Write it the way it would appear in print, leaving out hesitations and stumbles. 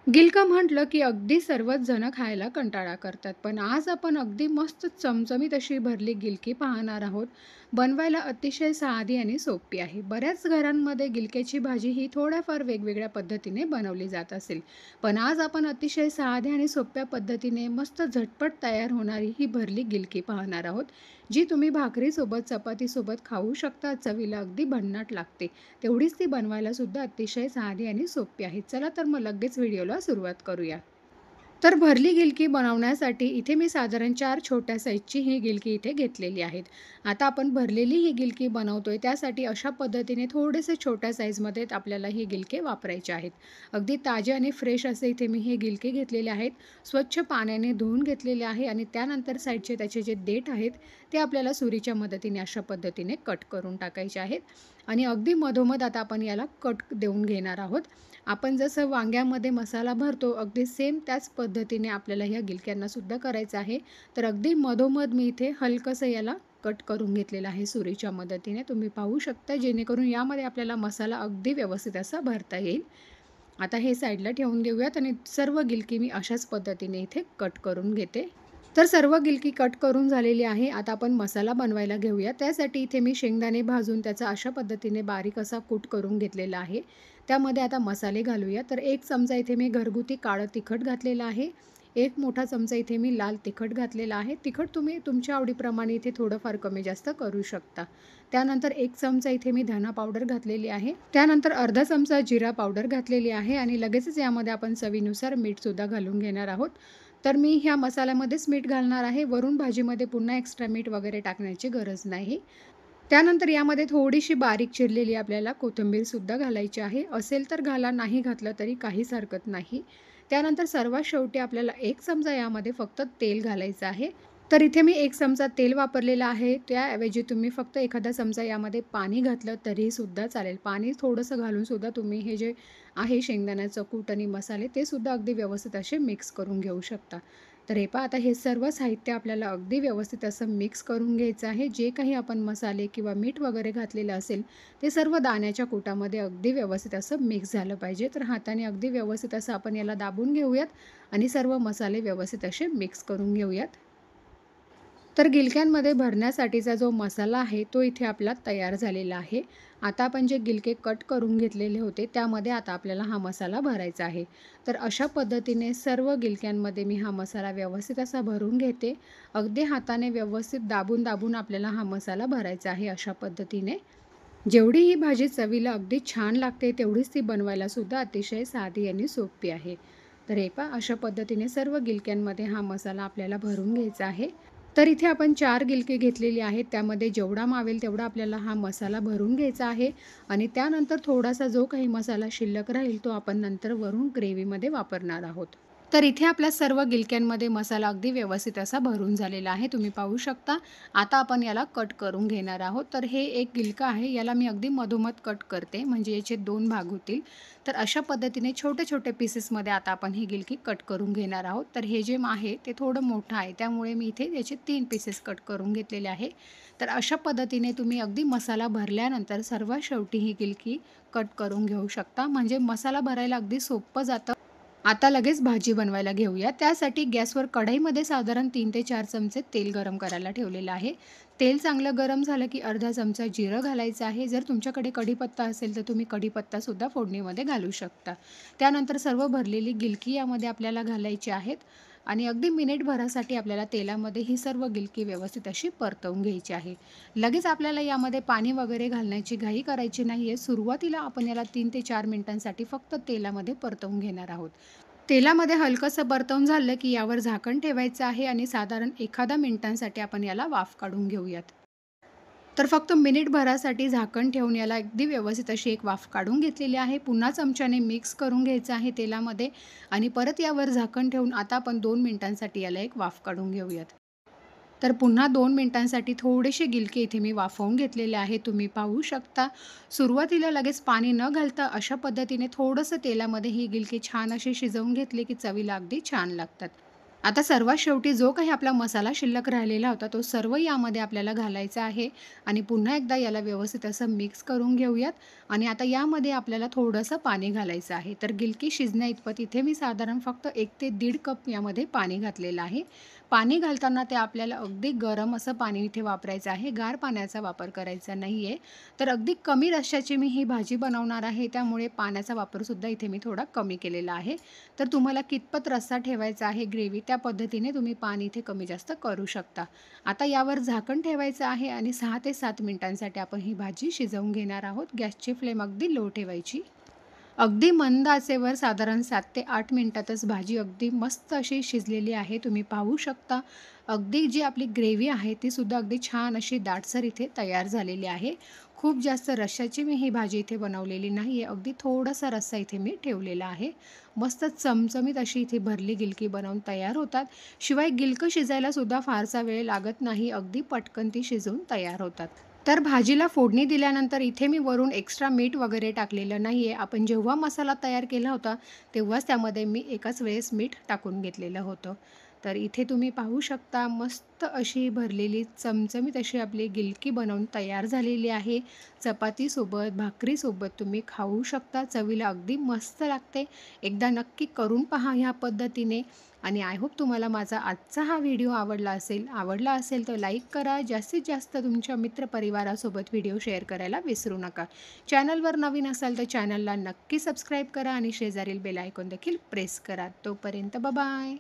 गिलका म्हटलं की अगदी सर्वच जण खायला कंटाळा करतात. पण आज आपण अगदी मस्त चमचमीत अशी भरली गिलकी पाहणार आहोत. बनवायला अतिशय साधी आणि सोपी आहे. बऱ्याच घरांमध्ये गिलक्याची भाजी ही थोड्याफार वेगवेगळ्या पद्धतीने बनवली जात असेल. पण आज आपण अतिशय साध्या आणि सोप्या पद्धतीने मस्त झटपट तयार होणारी ही भरली गिलकी पाहणार आहोत. जी तुम्ही भाकरीसोबत, चपातीसोबत खाऊ शकता. चवीला अगदी भन्नाट लागते. तेवढीच ती बनवायला सुद्धा अतिशय साधी आणि सोपी आहे. चला तर मग लगेच व्हिडिओला सुरुवात करूया. तर भरली गिलकी बनवण्यासाठी इथे मी साधारण 4 छोट्या साईजची ही गिलकी इथे घेतलेली आहेत. आता आपण भरलेली ही गिलकी बनवतोय त्यासाठी अशा पद्धतीने थोडेसे छोट्या साईजमध्ये आपल्याला ही गिलके वापरायचे आहेत. अगदी ताजे आणि फ्रेश असे इथे मी हे गिलके घेतलेले आहेत. स्वच्छ पाण्याने धुवून घेतलेले आहे आणि त्यानंतर साईडचे त्याचे जे देठ आहेत ते आपल्याला सुरीच्या मदतीने अशा पद्धतीने कट करून टाकायचे आहेत. आणि अगदी मधोमध आता आपण याला कट देऊन घेणार आहोत. आपण जसं वांग्यामध्ये मसाला भरतो अगदी सेम त्याच पद्धतीने आपल्याला ह्या गिलक्यांनासुद्धा करायचं आहे. तर अगदी मधोमध मी इथे हलकंसं याला कट करून घेतलेलं आहे सुरीच्या मदतीने. तुम्ही पाहू शकता जेणेकरून यामध्ये आपल्याला मसाला अगदी व्यवस्थित असा भरता येईल. आता हे साईडला ठेवून देऊयात आणि सर्व गिलकी मी अशाच पद्धतीने इथे कट करून घेते. तर सर्व गिलकी कट करून झालेली आहे. आता आपण मसाला बनवायला घेऊया. त्यासाठी इथे मी शेंगदाणे भाजून त्याचा अशा पद्धतीने बारीक असा कूट करून घेतलेला आहे. त्यामध्ये आता मसाले घालूया. तर 1 चमचा इथे मी घरगुती काळं तिखट घातलेलं आहे. 1 मोठा चमचा इथे मी लाल तिखट घातलेला आहे. तिखट तुम्ही तुमच्या आवडीप्रमाणे इथे थोडंफार कमी जास्त करू शकता. त्यानंतर 1 चमचा इथे मी धना पावडर घातलेली आहे. त्यानंतर अर्धा चमचा जिरा पावडर घातलेली आहे आणि लगेचच यामध्ये आपण चवीनुसार मीठसुद्धा घालून घेणार आहोत. तर मी ह्या मसाल्यामध्येच मीठ घालणार आहे. वरून भाजीमध्ये पुन्हा एक्स्ट्रा मीठ वगैरे टाकण्याची गरज नाही. त्यानंतर यामध्ये थोडीशी बारीक चिरलेली आपल्याला कोथिंबीरसुद्धा घालायची आहे. असेल तर घाला, नाही घातलं तरी काहीच हरकत नाही. त्यानंतर सर्वात शेवटी आपल्याला 1 चमचा यामध्ये फक्त तेल घालायचं आहे. तर इथे मी 1 चमचा तेल वापरलेलं आहे. त्याऐवजी तुम्ही फक्त एखादा चमचा यामध्ये पाणी घातलं तरीसुद्धा चालेल. पाणी थोडंसं घालूनसुद्धा तुम्ही हे जे आहे शेंगदाण्याचं कूट आणि मसाले ते सुद्धा अगदी व्यवस्थित असे मिक्स करून घेऊ शकता. तर हे पहा आता हे सर्व साहित्य आपल्याला अगदी व्यवस्थित असं मिक्स करून घ्यायचं आहे. जे काही आपण मसाले किंवा मीठ वगैरे घातलेलं असेल ते सर्व दाण्याच्या कुटामध्ये अगदी व्यवस्थित असं मिक्स झालं पाहिजे. तर हाताने अगदी व्यवस्थित असं आपण याला दाबून घेऊयात आणि सर्व मसाले व्यवस्थित असे मिक्स करून घेऊयात. तर गिलक्यांमध्ये भरण्यासाठीचा जो मसाला आहे तो इथे आपला तयार झालेला आहे. आता आपण जे गिलके कट करून घेतलेले होते त्यामध्ये आता आपल्याला हा मसाला भरायचा आहे. तर अशा पद्धतीने सर्व गिलक्यांमध्ये मी हा मसाला व्यवस्थित असा भरून घेते. अगदी हाताने व्यवस्थित दाबून दाबून आपल्याला हा मसाला भरायचा आहे अशा पद्धतीने. जेवढी ही भाजी चवीला अगदी छान लागते तेवढीच ती बनवायला सुद्धा अतिशय साधी आणि सोपी आहे. तर हे पहा अशा पद्धतीने सर्व गिलक्यांमध्ये हा मसाला आपल्याला भरून घ्यायचा आहे. तर इथे आपण 4 गिलके घेतलेली आहेत. त्यामध्ये जेवढा मावेल तेवढा आपल्याला हा मसाला भरून घ्यायचा आहे आणि त्यानंतर थोडासा जो काही मसाला शिल्लक राहील तो आपण नंतर वरून ग्रेव्हीमध्ये वापरणार आहोत. तर इथे आपल्या सर्व गिलक्यांमध्ये मसाला अगदी व्यवस्थित असा भरून झालेला आहे. तुम्ही पाहू शकता. आता आपण याला कट करून घेणार आहोत. तर हे एक गिलका आहे. याला मी अगदी मधोमध कट करते म्हणजे याचे 2 भाग होतील. तर अशा पद्धतीने छोटे-छोटे पीसेसमध्ये आता आपण ही गिलकी कट करून घेणार आहोत. तर हे जे आहे ते थोडं मोठं आहे. त्यामुळे मी इथे याचे 3 पीसेस कट करून घेतलेले आहे. तर अशा पद्धतीने तुम्ही अगदी मसाला भरल्यानंतर सर्वात शेवटी ही गिलकी कट करून घेऊ शकता. म्हणजे मसाला भरायला अगदी सोपं जातं. आता लगेच भाजी बनवायला घेऊया. त्यासाठी गॅसवर कढईमध्ये साधारण 3 ते 4 चमचे तेल गरम करायला ठेवलेलं आहे. तेल चांगलं गरम झालं की अर्धा चमचा जिरं घालायचं आहे. जर तुमच्याकडे कढीपत्ता असेल तर तुम्ही कढीपत्तासुद्धा फोडणीमध्ये घालू शकता. त्यानंतर सर्व भरलेली गिलकी यामध्ये आपल्याला घालायची आहेत आणि अगदी मिनिटभरासाठी आपल्याला तेलामध्ये ही सर्व गिलकी व्यवस्थित अशी परतवून घ्यायची आहे. लगेच आपल्याला यामध्ये पाणी वगैरे घालण्याची घाई करायची नाही आहे. सुरुवातीला आपण याला 3 ते 4 मिनिटांसाठी फक्त तेलामध्ये परतवून घेणार आहोत. तेलामध्ये हलकंसं परतवून झालं की यावर झाकण ठेवायचं आहे आणि साधारण एखादा मिनिटांसाठी आपण याला वाफ काढून घेऊयात. तर फक्त मिनिटभरासाठी झाकण ठेवून याला अगदी व्यवस्थित अशी एक वाफ काढून घेतलेली आहे. पुन्हा चमच्याने मिक्स करून घ्यायचं आहे तेलामध्ये आणि परत यावर झाकण ठेवून आता आपण 2 मिनिटांसाठी याला एक वाफ काढून घेऊयात. तर पुन्हा 2 मिनिटांसाठी थोडेसे गिलके इथे मी वाफवून घेतलेले आहे. तुम्ही पाहू शकता. सुरुवातीला लगेच पाणी न घालता अशा पद्धतीने थोडंसं तेलामध्ये ही गिलके छान असे शिजवून घेतले की चवीला अगदी छान लागतात. आता सर्वात शेवटी जो काही आपला मसाला शिल्लक राहिलेला होता, तो सर्व यामध्ये आपल्याला घालायचा आहे आणि पुन्हा एकदा याला व्यवस्थित असं मिक्स करून घेऊयात आणि आता यामध्ये आपल्याला थोडंसं पाणी घालायचं आहे. तर गिलकी शिजण्याइतपत इथे मी साधारण फक्त 1 ते दीड कप यामध्ये पाणी घातलेलं आहे. पाणी घालताना ते आपल्याला अगदी गरम असं पाणी इथे वापरायचं आहे, गार पाण्याचा वापर करायचा नाही आहे. तर अगदी कमी रश्श्याची मी ही भाजी बनवणार आहे, त्यामुळे पाण्याचा वापरसुद्धा इथे मी थोडा कमी केलेला आहे. तर तुम्हाला कितपत रस्सा ठेवायचा आहे ग्रेव्ही त्या पद्धतीने तुम्ही पाणी इथे कमी जास्त करू शकता. आता यावर झाकण ठेवायचं आहे आणि 6 ते 7 मिनिटांसाठी आपण ही भाजी शिजवून घेणार आहोत. गॅसची फ्लेम अगदी लो ठेवायची. अगदी मंद आचेवर साधारण 7 ते 8 मिनिटातच भाजी अगदी मस्त अशी शिजलेली आहे. तुम्ही पाहू शकता. अगदी जी आपली ग्रेव्ही आहे ती सुद्धा अगदी छान अशी दाटसर इथे तयार झालेली आहे. खूप जास्त रश्श्याची मी ही भाजी इथे बनवलेली नाही आहे. अगदी थोडासा रस्सा इथे मी ठेवलेला आहे. मस्त चमचमीत अशी इथे भरली गिलकी बनवून तयार होतात. शिवाय गिलकं शिजायला सुद्धा फारसा वेळ लागत नाही. अगदी पटकन ती शिजून तयार होतात. तर भाजीला फोडणी दिल्यानंतर इथे मी वरून एक्स्ट्रा मीठ वगैरे टाकलेलं नाही आहे. आपण जेव्हा मसाला तयार केला होता, तेव्हाच त्यामध्ये मी एकाच वेळेस मीठ टाकून घेतलेलं होतं. तर इथे तुम्ही पाहू शकता मस्त अशी भरलेली चमचमीत अशी आपली गिलकी बनवून तयार झालेली आहे. चपातीसोबत, भाकरीसोबत तुम्ही खाऊ शकता. चवीला अगदी मस्त लागते. एकदा नक्की करून पहा ह्या पद्धतीने आणि आय होप तुम्हाला माझा आजचा हा व्हिडिओ आवडला असेल तर लाईक करा. जास्तीत जास्त तुमच्या मित्रपरिवारासोबत व्हिडिओ शेअर करायला विसरू नका. चॅनलवर नवीन असाल तर चॅनलला नक्की सबस्क्राईब करा आणि शेजारील बेल आयकॉन देखील प्रेस करा. तोपर्यंत बाय.